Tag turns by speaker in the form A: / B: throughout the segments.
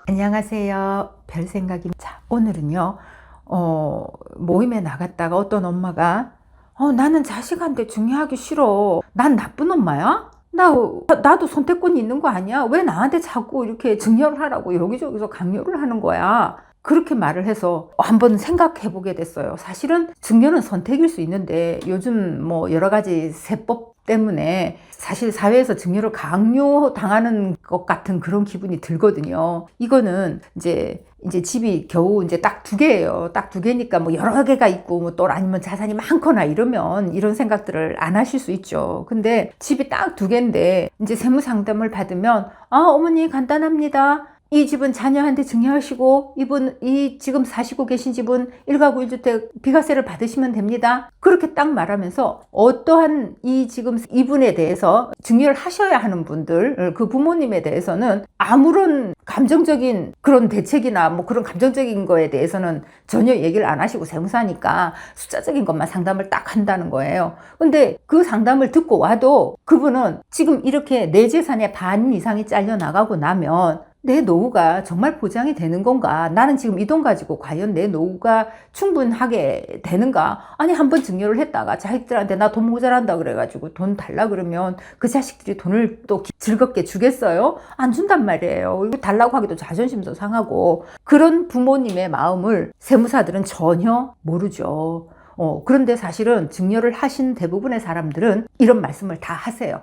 A: 안녕하세요. 별생각입니다. 자, 오늘은요, 모임에 나갔다가 어떤 엄마가, 나는 자식한테 중요하기 싫어. 난 나쁜 엄마야? 나도 선택권이 있는 거 아니야? 왜 나한테 자꾸 이렇게 증여를 하라고 여기저기서 강요를 하는 거야? 그렇게 말을 해서 한번 생각해 보게 됐어요. 사실은 증여는 선택일 수 있는데 요즘 뭐 여러 가지 세법 때문에 사실 사회에서 증여를 강요당하는 것 같은 그런 기분이 들거든요. 이거는 이제 집이 겨우 이제 딱 두 개예요. 딱 두 개니까 뭐 여러 개가 있고 뭐 또 아니면 자산이 많거나 이러면 이런 생각들을 안 하실 수 있죠. 근데 집이 딱 두 개인데 이제 세무 상담을 받으면 어머니 간단합니다. 이 집은 자녀한테 증여하시고 이 지금 사시고 계신 집은 1가구 1주택 비과세를 받으시면 됩니다. 그렇게 딱 말하면서 어떠한 지금 이분에 대해서 증여를 하셔야 하는 분들, 그 부모님에 대해서는 아무런 감정적인 그런 대책이나 뭐 그런 감정적인 거에 대해서는 전혀 얘기를 안 하시고 세무사니까 숫자적인 것만 상담을 딱 한다는 거예요. 근데 그 상담을 듣고 와도 그분은 지금 이렇게 내 재산의 반 이상이 잘려 나가고 나면 내 노후가 정말 보장이 되는 건가? 나는 지금 이 돈 가지고 과연 내 노후가 충분하게 되는가? 아니, 한번 증여를 했다가 자식들한테 나 돈 모자란다 그래가지고 돈 달라 그러면 그 자식들이 돈을 또 즐겁게 주겠어요? 안 준단 말이에요. 이거 달라고 하기도 자존심도 상하고. 그런 부모님의 마음을 세무사들은 전혀 모르죠. 그런데 사실은 증여를 하신 대부분의 사람들은 이런 말씀을 다 하세요.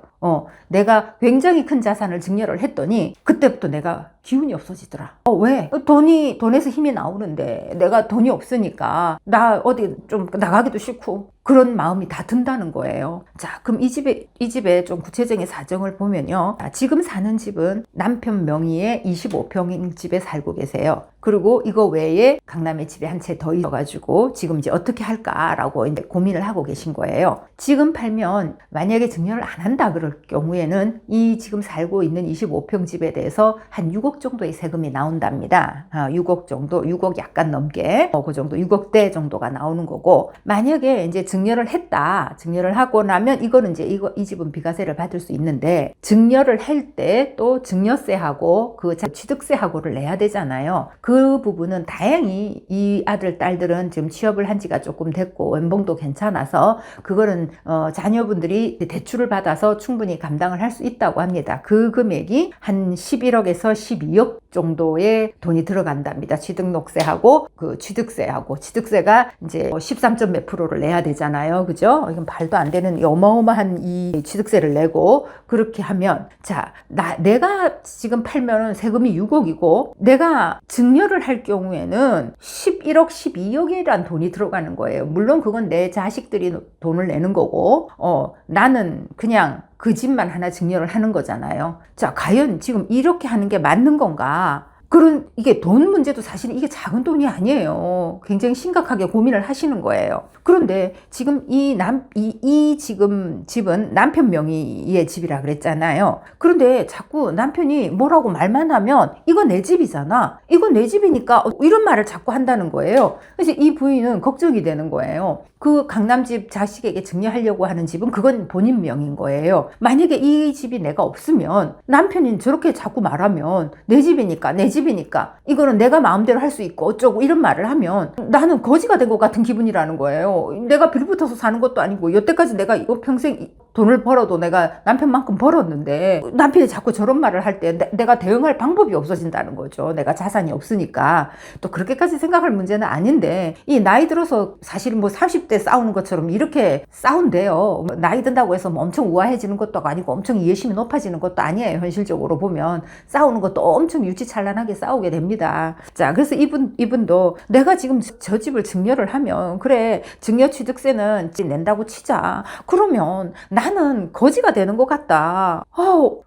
A: 내가 굉장히 큰 자산을 증여를 했더니 그때부터 내가 기운이 없어지더라. 왜? 돈에서 힘이 나오는데 내가 돈이 없으니까 나 어디 좀 나가기도 싫고 그런 마음이 다 든다는 거예요. 자, 그럼 이 집에 좀 구체적인 사정을 보면요. 지금 사는 집은 남편 명의의 25평인 집에 살고 계세요. 그리고 이거 외에 강남에 집에 한 채 더 있어가지고 지금 이제 어떻게 할까라고 이제 고민을 하고 계신 거예요. 지금 팔면 만약에 증여를 안 한다 그럴 경우에는 이 지금 살고 있는 25평 집에 대해서 한 6억 정도의 세금이 나온답니다. 6억 정도, 6억 약간 넘게, 그 정도, 6억대 정도가 나오는 거고, 만약에 이제 증여를 하고 나면 이거는 이제 이 집은 비과세를 받을 수 있는데, 증여를 할 때 또 증여세하고 그 취득세하고를 내야 되잖아요. 그 부분은 다행히 이 아들, 딸들은 지금 취업을 한 지가 조금 됐고, 연봉도 괜찮아서, 그거는, 자녀분들이 대출을 받아서 충분히 감당을 할 수 있다고 합니다. 그 금액이 한 11억에서 12억 정도의 돈이 들어간답니다. 취등록세하고 그 취득세가 이제 13점 몇 프로를 내야 되잖아요. 그죠? 이건 말도 안 되는 어마어마한 이 취득세를 내고 그렇게 하면 자, 내가 지금 팔면은 세금이 6억이고 내가 증여를 할 경우에는 11억, 12억이란 돈이 들어가는 거예요. 물론 그건 내 자식들이 돈을 내는 거고 나는 그냥 그 집만 하나 증여를 하는 거잖아요. 자, 과연 지금 이렇게 하는 게 맞는 건가? 이게 돈 문제도 사실 이게 작은 돈이 아니에요. 굉장히 심각하게 고민을 하시는 거예요. 그런데 지금 지금 집은 남편 명의의 집이라 그랬잖아요. 그런데 자꾸 남편이 뭐라고 말만 하면 이거 내 집이잖아. 이거 내 집이니까 이런 말을 자꾸 한다는 거예요. 그래서 이 부인은 걱정이 되는 거예요. 그 강남집 자식에게 증여하려고 하는 집은 그건 본인 명인 거예요. 만약에 이 집이 내가 없으면 남편이 저렇게 자꾸 말하면 내 집이니까 이거는 내가 마음대로 할 수 있고 어쩌고 이런 말을 하면 나는 거지가 된 것 같은 기분이라는 거예요. 내가 빌붙어서 사는 것도 아니고 여태까지 내가 이거 평생 돈을 벌어도 내가 남편만큼 벌었는데 남편이 자꾸 저런 말을 할 때 내가 대응할 방법이 없어진다는 거죠. 내가 자산이 없으니까. 또 그렇게까지 생각할 문제는 아닌데 이 나이 들어서 사실 뭐 30대 싸우는 것처럼 이렇게 싸운대요. 나이 든다고 해서 뭐 엄청 우아해지는 것도 아니고 엄청 이해심이 높아지는 것도 아니에요. 현실적으로 보면 싸우는 것도 엄청 유치찬란하게 싸우게 됩니다. 자, 그래서 이분도 내가 지금 저 집을 증여를 하면 그래 증여취득세는 낸다고 치자. 그러면 나는 거지가 되는 것 같다.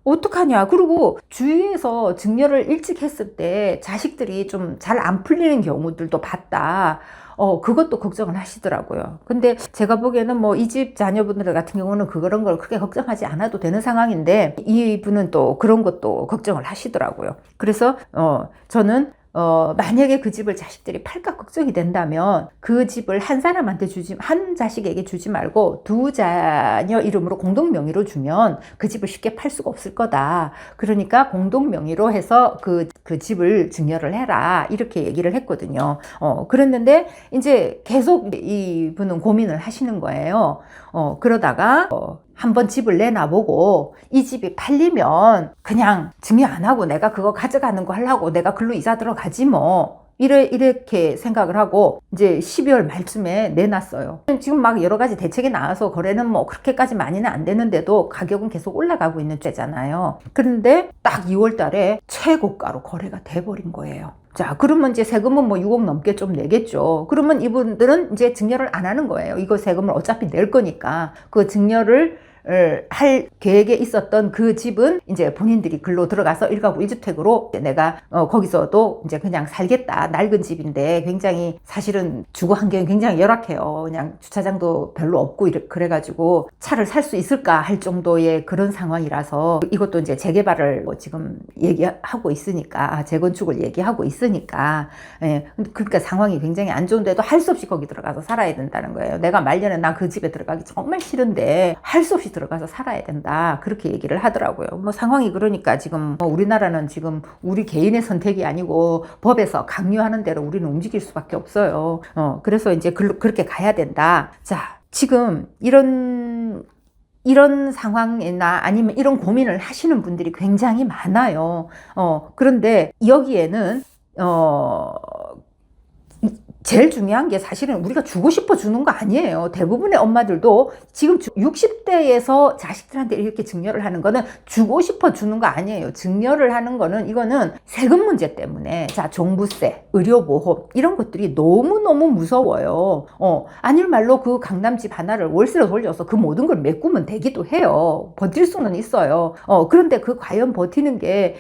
A: 어떡하냐. 그리고 주위에서 증여를 일찍 했을 때 자식들이 좀 잘 안 풀리는 경우들도 봤다. 그것도 걱정을 하시더라고요. 근데 제가 보기에는 뭐 이 집 자녀분들 같은 경우는 그런 걸 크게 걱정하지 않아도 되는 상황인데 이분은 또 그런 것도 걱정을 하시더라고요. 그래서 저는 만약에 그 집을 자식들이 팔까 걱정이 된다면 그 집을 한 사람한테 한 자식에게 주지 말고 두 자녀 이름으로 공동 명의로 주면 그 집을 쉽게 팔 수가 없을 거다. 그러니까 공동 명의로 해서 그 집을 증여를 해라. 이렇게 얘기를 했거든요. 그랬는데 이제 계속 이분은 고민을 하시는 거예요. 그러다가 한번 집을 내놔보고 이 집이 팔리면 그냥 증여 안 하고 내가 그거 가져가는 거 하려고 내가 글로 이사 들어가지 뭐. 이렇게 생각을 하고 이제 12월 말쯤에 내놨어요. 지금 막 여러 가지 대책이 나와서 거래는 뭐 그렇게까지 많이는 안 되는데도 가격은 계속 올라가고 있는 때잖아요. 그런데 딱 2월 달에 최고가로 거래가 돼버린 거예요. 자, 그러면 이제 세금은 뭐 6억 넘게 좀 내겠죠. 그러면 이분들은 이제 증여를 안 하는 거예요. 이거 세금을 어차피 낼 거니까. 그 증여를 할 계획에 있었던 그 집은 이제 본인들이 글로 들어가서 1가구 1주택으로 내가 거기서도 이제 그냥 살겠다. 낡은 집인데 굉장히 사실은 주거 환경이 굉장히 열악해요. 그냥 주차장도 별로 없고 그래가지고 차를 살 수 있을까 할 정도의 그런 상황이라서 이것도 이제 재개발을 지금 얘기하고 있으니까 재건축을 얘기하고 있으니까 그러니까 상황이 굉장히 안 좋은데도 할 수 없이 거기 들어가서 살아야 된다는 거예요. 내가 말년에 나 그 집에 들어가기 정말 싫은데 할 수 없이 들어가서 살아야 된다. 그렇게 얘기를 하더라고요. 뭐 상황이 그러니까 지금 우리나라는 지금 우리 개인의 선택이 아니고 법에서 강요하는 대로 우리는 움직일 수밖에 없어요. 그래서 이제 그렇게 가야 된다. 자, 지금 이런 상황이나 아니면 이런 고민을 하시는 분들이 굉장히 많아요. 그런데 여기에는 제일 중요한 게 사실은 우리가 주고 싶어 주는 거 아니에요. 대부분의 엄마들도 지금 60대에서 자식들한테 이렇게 증여를 하는 거는 주고 싶어 주는 거 아니에요. 증여를 하는 거는 이거는 세금 문제 때문에 자, 종부세, 의료보험 이런 것들이 너무너무 무서워요. 아닐 말로 그 강남집 하나를 월세로 돌려서 그 모든 걸 메꾸면 되기도 해요. 버틸 수는 있어요. 그런데 그 과연 버티는 게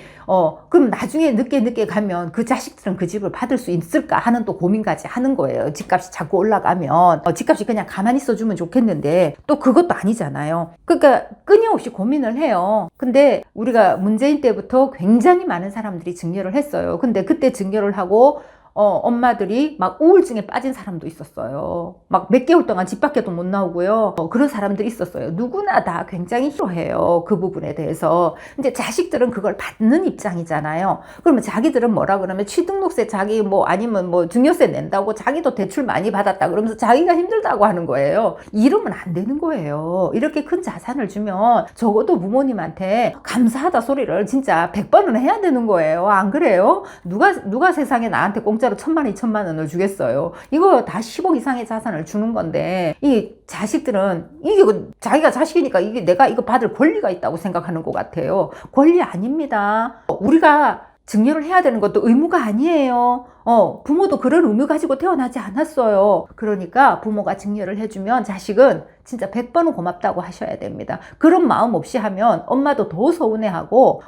A: 그럼 나중에 늦게 가면 그 자식들은 그 집을 받을 수 있을까 하는 또 고민까지 하는 거예요. 집값이 자꾸 올라가면 집값이 그냥 가만히 있어주면 좋겠는데 또 그것도 아니잖아요. 그러니까 끊임없이 고민을 해요. 근데 우리가 문재인 때부터 굉장히 많은 사람들이 증여를 했어요. 근데 그때 증여를 하고 엄마들이 막 우울증에 빠진 사람도 있었어요. 막 몇 개월 동안 집 밖에도 못 나오고요. 그런 사람들이 있었어요. 누구나 다 굉장히 싫어해요. 그 부분에 대해서. 이제 자식들은 그걸 받는 입장이잖아요. 그러면 자기들은 뭐라 그러면 취등록세 자기 아니면 증여세 낸다고 자기도 대출 많이 받았다 그러면서 자기가 힘들다고 하는 거예요. 이러면 안 되는 거예요. 이렇게 큰 자산을 주면 적어도 부모님한테 감사하다 소리를 진짜 100번은 해야 되는 거예요. 안 그래요? 누가 세상에 나한테 공짜로 1,000만 원, 2,000만 원을 주겠어요. 이거 다 10억 이상의 자산을 주는 건데 이 자식들은 이게 자기가 자식이니까 이게 내가 이거 받을 권리가 있다고 생각하는 것 같아요. 권리 아닙니다. 우리가 증여를 해야 되는 것도 의무가 아니에요. 부모도 그런 의무 가지고 태어나지 않았어요. 그러니까 부모가 증여를 해주면 자식은 진짜 100번은 고맙다고 하셔야 됩니다. 그런 마음 없이 하면 엄마도 더 서운해하고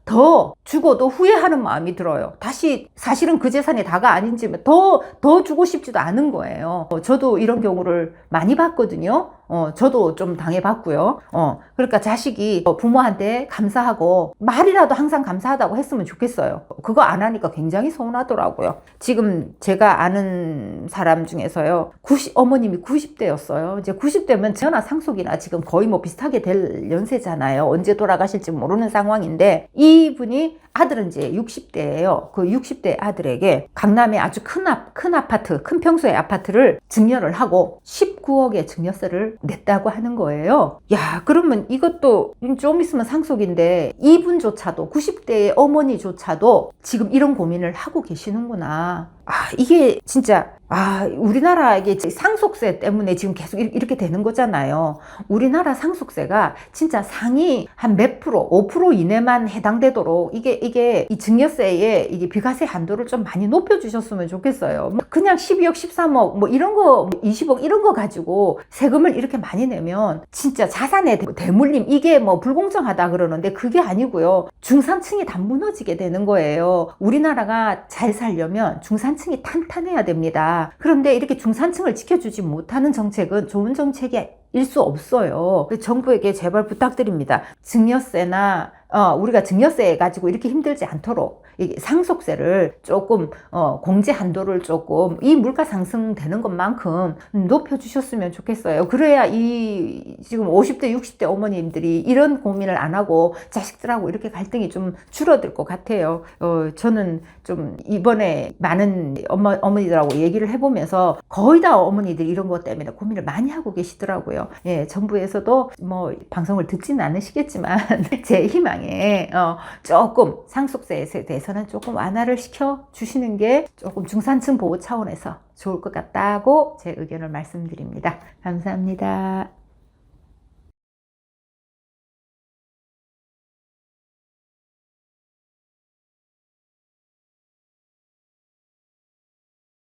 A: 더 죽어도 후회하는 마음이 들어요. 다시 사실은 그 재산이 다가 아닌지 더 주고 싶지도 않은 거예요. 저도 이런 경우를 많이 봤거든요. 저도 좀 당해봤고요. 그러니까 자식이 부모한테 감사하고 말이라도 항상 감사하다고 했으면 좋겠어요. 그거 안 하니까 굉장히 서운하더라고요. 지금 제가 아는 사람 중에서요. 어머님이 90대였어요. 이제 90대면 저나 상속이나 지금 거의 비슷하게 될 연세잖아요. 언제 돌아가실지 모르는 상황인데 이분이 아들은 이제 60대예요. 그 60대 아들에게 강남에 아주 큰 아파트, 큰 평수의 아파트를 증여를 하고 19억의 증여세를 냈다고 하는 거예요. 야, 그러면 이것도 좀 있으면 상속인데 이분조차도 90대의 어머니조차도 지금 이런 고민을 하고 계시는구나. 이게 진짜 우리나라 이게 상속세 때문에 지금 계속 이렇게 되는 거잖아요. 우리나라 상속세가 진짜 상위 한 몇 프로, 5% 이내만 해당되도록 이게 이 증여세의 이게 비과세 한도를 좀 많이 높여주셨으면 좋겠어요. 그냥 12억, 13억 이런 거 20억 이런 거 가지고 세금을 이렇게 많이 내면 진짜 자산의 대물림 이게 불공정하다 그러는데 그게 아니고요. 중산층이 다 무너지게 되는 거예요. 우리나라가 잘 살려면 중산층이 탄탄해야 됩니다. 그런데 이렇게 중산층을 지켜주지 못하는 정책은 좋은 정책이 일 수 없어요. 정부에게 제발 부탁드립니다. 증여세나 우리가 증여세 가지고 이렇게 힘들지 않도록 이 상속세를 조금 공제 한도를 조금 이 물가 상승되는 것만큼 높여주셨으면 좋겠어요. 그래야 이 지금 50대 60대 어머님들이 이런 고민을 안 하고 자식들하고 이렇게 갈등이 좀 줄어들 것 같아요. 저는 좀 이번에 많은 어머니들하고 얘기를 해보면서 거의 다 어머니들이 이런 것 때문에 고민을 많이 하고 계시더라고요. 예, 정부에서도 뭐 방송을 듣지는 않으시겠지만 제 희망에 조금 상속세에 대해서는 조금 완화를 시켜 주시는 게 조금 중산층 보호 차원에서 좋을 것 같다고 제 의견을 말씀드립니다. 감사합니다.